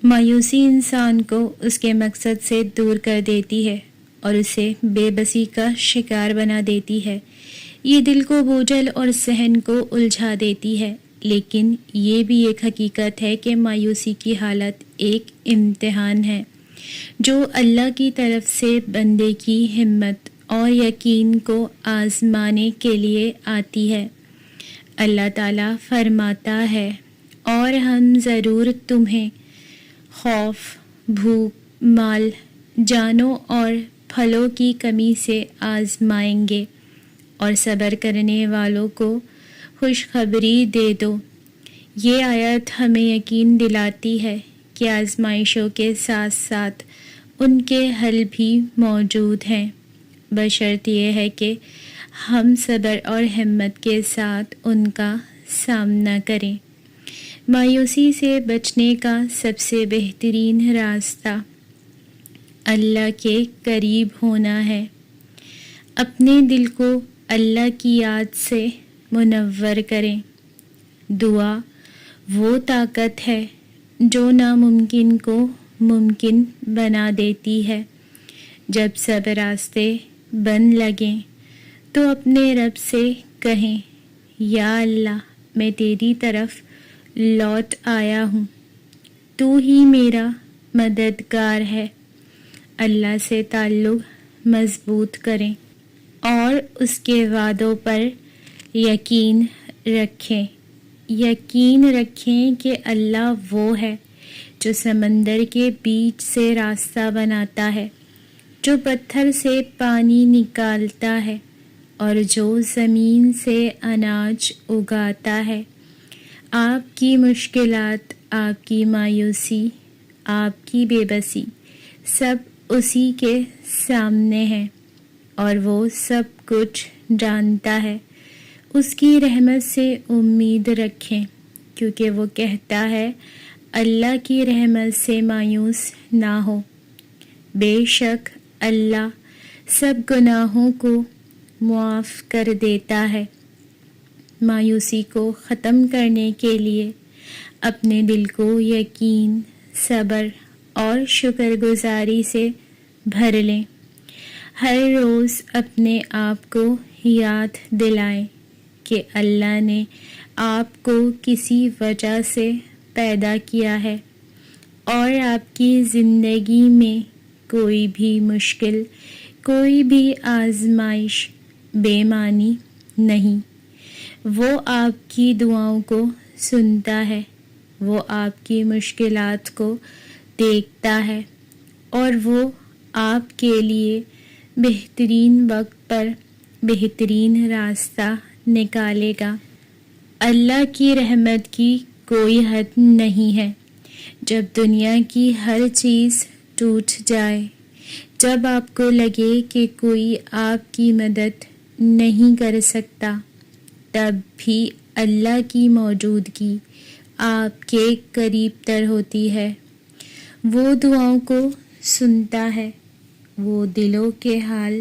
مایوسی انسان کو اس کے مقصد سے دور کر دیتی ہے اور اسے بے بسی کا شکار بنا دیتی ہے۔ یہ دل کو بوجھل اور ذہن کو الجھا دیتی ہے، لیکن یہ بھی ایک حقیقت ہے کہ مایوسی کی حالت ایک امتحان ہے جو اللہ کی طرف سے بندے کی ہمت اور یقین کو آزمانے کے لیے آتی ہے۔ اللہ تعالیٰ فرماتا ہے، اور ہم ضرور تمہیں خوف، بھوک، مال، جانوں اور پھلوں کی کمی سے آزمائیں گے، اور صبر کرنے والوں کو خوشخبری دے دو۔ یہ آیت ہمیں یقین دلاتی ہے کہ آزمائشوں کے ساتھ ساتھ ان کے حل بھی موجود ہیں، بشرط یہ ہے کہ ہم صبر اور ہمت کے ساتھ ان کا سامنا کریں۔ مایوسی سے بچنے کا سب سے بہترین راستہ اللہ کے قریب ہونا ہے۔ اپنے دل کو اللہ کی یاد سے منور کریں۔ دعا وہ طاقت ہے جو ناممکن کو ممکن بنا دیتی ہے۔ جب سب راستے بند لگیں تو اپنے رب سے کہیں، یا اللہ، میں تیری طرف لوٹ آیا ہوں، تو ہی میرا مددگار ہے۔ اللہ سے تعلق مضبوط کریں اور اس کے وعدوں پر یقین رکھیں۔ یقین رکھیں کہ اللہ وہ ہے جو سمندر کے بیچ سے راستہ بناتا ہے، جو پتھر سے پانی نکالتا ہے اور جو زمین سے اناج اگاتا ہے۔ آپ کی مشکلات، آپ کی مایوسی، آپ کی بے بسی سب اسی کے سامنے ہیں اور وہ سب کچھ جانتا ہے۔ اس کی رحمت سے امید رکھیں، کیونکہ وہ کہتا ہے، اللہ کی رحمت سے مایوس نہ ہو، بے شک اللہ سب گناہوں کو معاف کر دیتا ہے۔ مایوسی کو ختم کرنے کے لیے اپنے دل کو یقین، صبر اور شکر گزاری سے بھر لیں۔ ہر روز اپنے آپ کو یاد دلائیں کہ اللہ نے آپ کو کسی وجہ سے پیدا کیا ہے اور آپ کی زندگی میں کوئی بھی مشکل، کوئی بھی آزمائش بے معنی نہیں۔ وہ آپ کی دعاؤں کو سنتا ہے، وہ آپ کی مشکلات کو دیکھتا ہے اور وہ آپ کے لیے بہترین وقت پر بہترین راستہ نکالے گا۔ اللہ کی رحمت کی کوئی حد نہیں ہے۔ جب دنیا کی ہر چیز ٹوٹ جائے، جب آپ کو لگے کہ کوئی آپ کی مدد نہیں کر سکتا، تب بھی اللہ کی موجودگی آپ کے قریب تر ہوتی ہے۔ وہ دعاؤں کو سنتا ہے، وہ دلوں کے حال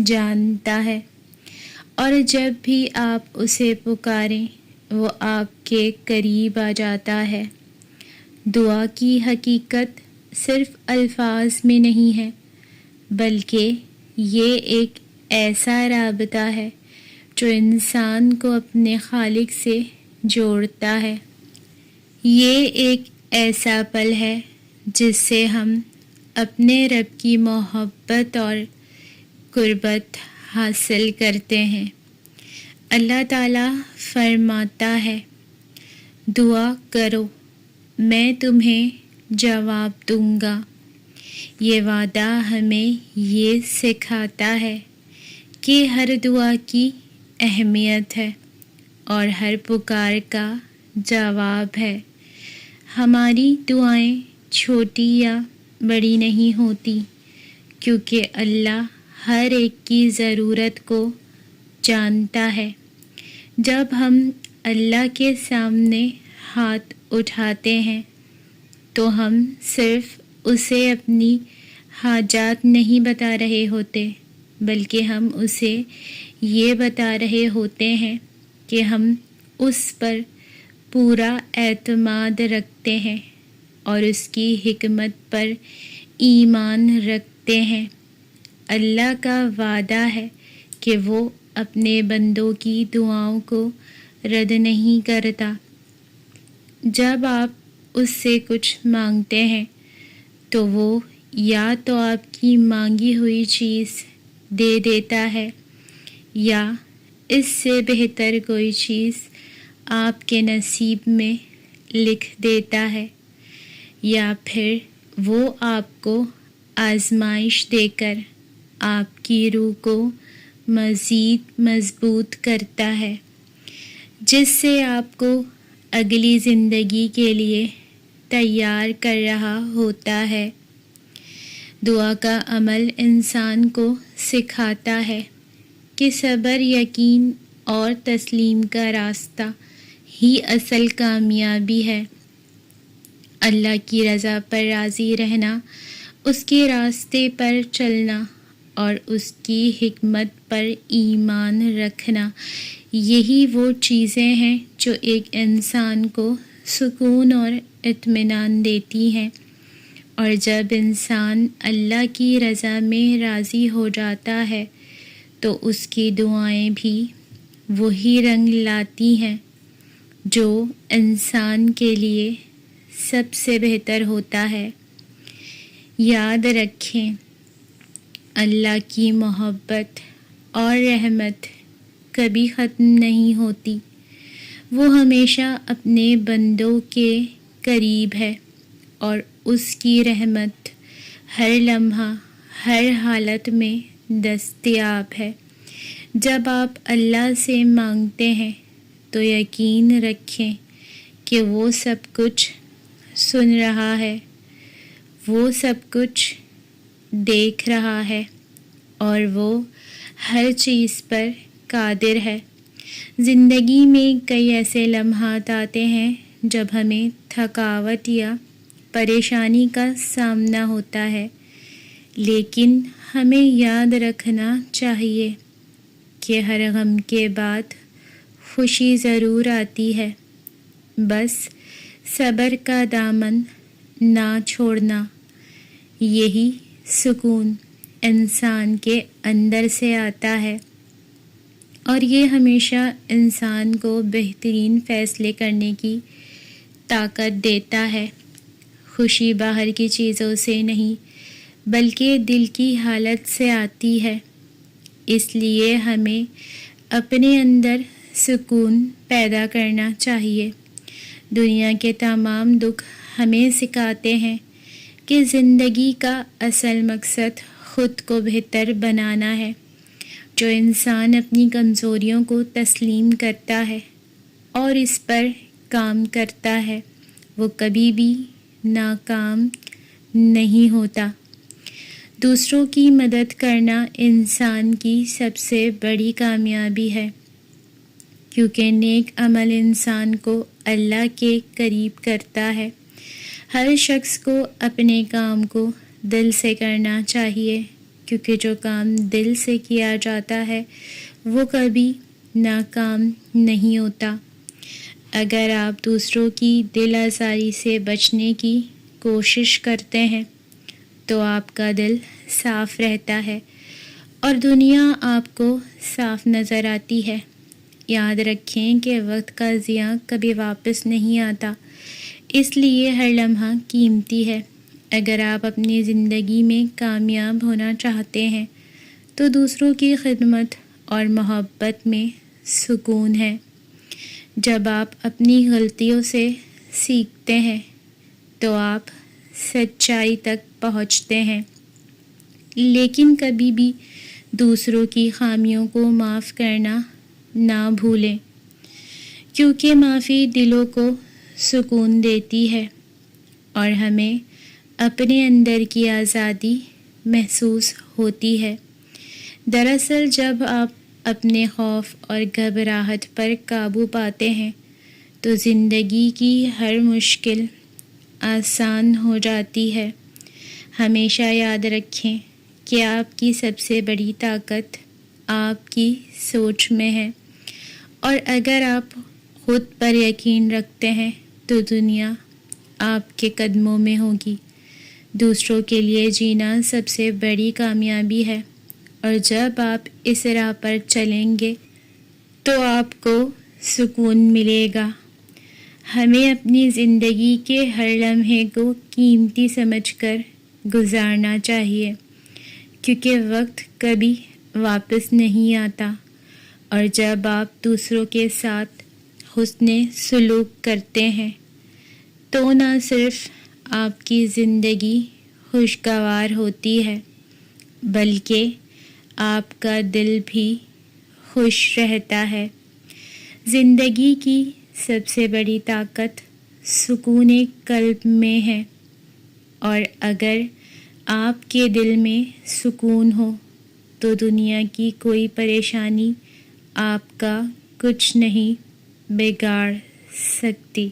جانتا ہے، اور جب بھی آپ اسے پکاریں وہ آپ کے قریب آ جاتا ہے۔ دعا کی حقیقت صرف الفاظ میں نہیں ہے، بلکہ یہ ایک ایسا رابطہ ہے جو انسان کو اپنے خالق سے جوڑتا ہے۔ یہ ایک ایسا پل ہے جس سے ہم اپنے رب کی محبت اور قربت حاصل کرتے ہیں۔ اللہ تعالیٰ فرماتا ہے، دعا کرو میں تمہیں جواب دوں گا۔ یہ وعدہ ہمیں یہ سکھاتا ہے کہ ہر دعا کی اہمیت ہے اور ہر پکار کا جواب ہے۔ ہماری دعائیں چھوٹی یا بڑی نہیں ہوتی، کیونکہ اللہ ہر ایک کی ضرورت کو جانتا ہے۔ جب ہم اللہ کے سامنے ہاتھ اٹھاتے ہیں تو ہم صرف اسے اپنی حاجات نہیں بتا رہے ہوتے، بلکہ ہم اسے یہ بتا رہے ہوتے ہیں کہ ہم اس پر پورا اعتماد رکھتے ہیں اور اس کی حکمت پر ایمان رکھتے ہیں۔ اللہ کا وعدہ ہے کہ وہ اپنے بندوں کی دعاؤں کو رد نہیں کرتا۔ جب آپ اس سے کچھ مانگتے ہیں تو وہ یا تو آپ کی مانگی ہوئی چیز دے دیتا ہے یا اس سے بہتر کوئی چیز آپ کے نصیب میں لکھ دیتا ہے، یا پھر وہ آپ کو آزمائش دے کر آپ کی روح کو مزید مضبوط کرتا ہے، جس سے آپ کو اگلی زندگی کے لیے تیار کر رہا ہوتا ہے۔ دعا کا عمل انسان کو سکھاتا ہے کہ صبر، یقین اور تسلیم کا راستہ ہی اصل کامیابی ہے۔ اللہ کی رضا پر راضی رہنا، اس کے راستے پر چلنا اور اس کی حکمت پر ایمان رکھنا، یہی وہ چیزیں ہیں جو ایک انسان کو سکون اور اطمینان دیتی ہیں۔ اور جب انسان اللہ کی رضا میں راضی ہو جاتا ہے تو اس کی دعائیں بھی وہی رنگ لاتی ہیں جو انسان کے لیے سب سے بہتر ہوتا ہے۔ یاد رکھیں، اللہ کی محبت اور رحمت کبھی ختم نہیں ہوتی۔ وہ ہمیشہ اپنے بندوں کے قریب ہے اور اس کی رحمت ہر لمحہ، ہر حالت میں دستیاب ہے۔ جب آپ اللہ سے مانگتے ہیں تو یقین رکھیں کہ وہ سب کچھ سن رہا ہے، وہ سب کچھ دیکھ رہا ہے اور وہ ہر چیز پر قادر ہے۔ زندگی میں کئی ایسے لمحات آتے ہیں جب ہمیں تھکاوٹ یا پریشانی کا سامنا ہوتا ہے، لیکن ہمیں یاد رکھنا چاہیے کہ ہر غم کے بعد خوشی ضرور آتی ہے۔ بس صبر کا دامن نہ چھوڑنا، یہی سکون انسان کے اندر سے آتا ہے اور یہ ہمیشہ انسان کو بہترین فیصلے کرنے کی طاقت دیتا ہے۔ خوشی باہر کی چیزوں سے نہیں بلکہ دل کی حالت سے آتی ہے، اس لیے ہمیں اپنے اندر سکون پیدا کرنا چاہیے۔ دنیا کے تمام دکھ ہمیں سکھاتے ہیں کہ زندگی کا اصل مقصد خود کو بہتر بنانا ہے۔ جو انسان اپنی کمزوریوں کو تسلیم کرتا ہے اور اس پر کام کرتا ہے وہ کبھی بھی ناکام نہیں ہوتا۔ دوسروں کی مدد کرنا انسان کی سب سے بڑی کامیابی ہے، کیونکہ نیک عمل انسان کو اللہ کے قریب کرتا ہے۔ ہر شخص کو اپنے کام کو دل سے کرنا چاہیے، کیونکہ جو کام دل سے کیا جاتا ہے وہ کبھی ناکام نہیں ہوتا۔ اگر آپ دوسروں کی دل آزاری سے بچنے کی کوشش کرتے ہیں تو آپ کا دل صاف رہتا ہے اور دنیا آپ کو صاف نظر آتی ہے۔ یاد رکھیں کہ وقت کا ضیاع کبھی واپس نہیں آتا، اس لیے ہر لمحہ قیمتی ہے۔ اگر آپ اپنی زندگی میں کامیاب ہونا چاہتے ہیں تو دوسروں کی خدمت اور محبت میں سکون ہے۔ جب آپ اپنی غلطیوں سے سیکھتے ہیں تو آپ سچائی تک پہنچتے ہیں، لیکن کبھی بھی دوسروں کی خامیوں کو معاف کرنا نہ بھولیں، کیونکہ معافی دلوں کو سکون دیتی ہے اور ہمیں اپنے اندر کی آزادی محسوس ہوتی ہے۔ دراصل جب آپ اپنے خوف اور گھبراہٹ پر قابو پاتے ہیں تو زندگی کی ہر مشکل آسان ہو جاتی ہے۔ ہمیشہ یاد رکھیں کہ آپ کی سب سے بڑی طاقت آپ کی سوچ میں ہے، اور اگر آپ خود پر یقین رکھتے ہیں تو دنیا آپ کے قدموں میں ہوگی۔ دوسروں کے لیے جینا سب سے بڑی کامیابی ہے، اور جب آپ اس راہ پر چلیں گے تو آپ کو سکون ملے گا۔ ہمیں اپنی زندگی کے ہر لمحے کو قیمتی سمجھ کر گزارنا چاہیے، کیونکہ وقت کبھی واپس نہیں آتا، اور جب آپ دوسروں کے ساتھ حسن سلوک کرتے ہیں تو نہ صرف آپ کی زندگی خوشگوار ہوتی ہے بلکہ آپ کا دل بھی خوش رہتا ہے۔ زندگی کی سب سے بڑی طاقت سکون قلب میں ہے، اور اگر آپ کے دل میں سکون ہو تو دنیا کی کوئی پریشانی آپ کا کچھ نہیں بگاڑ سکتی۔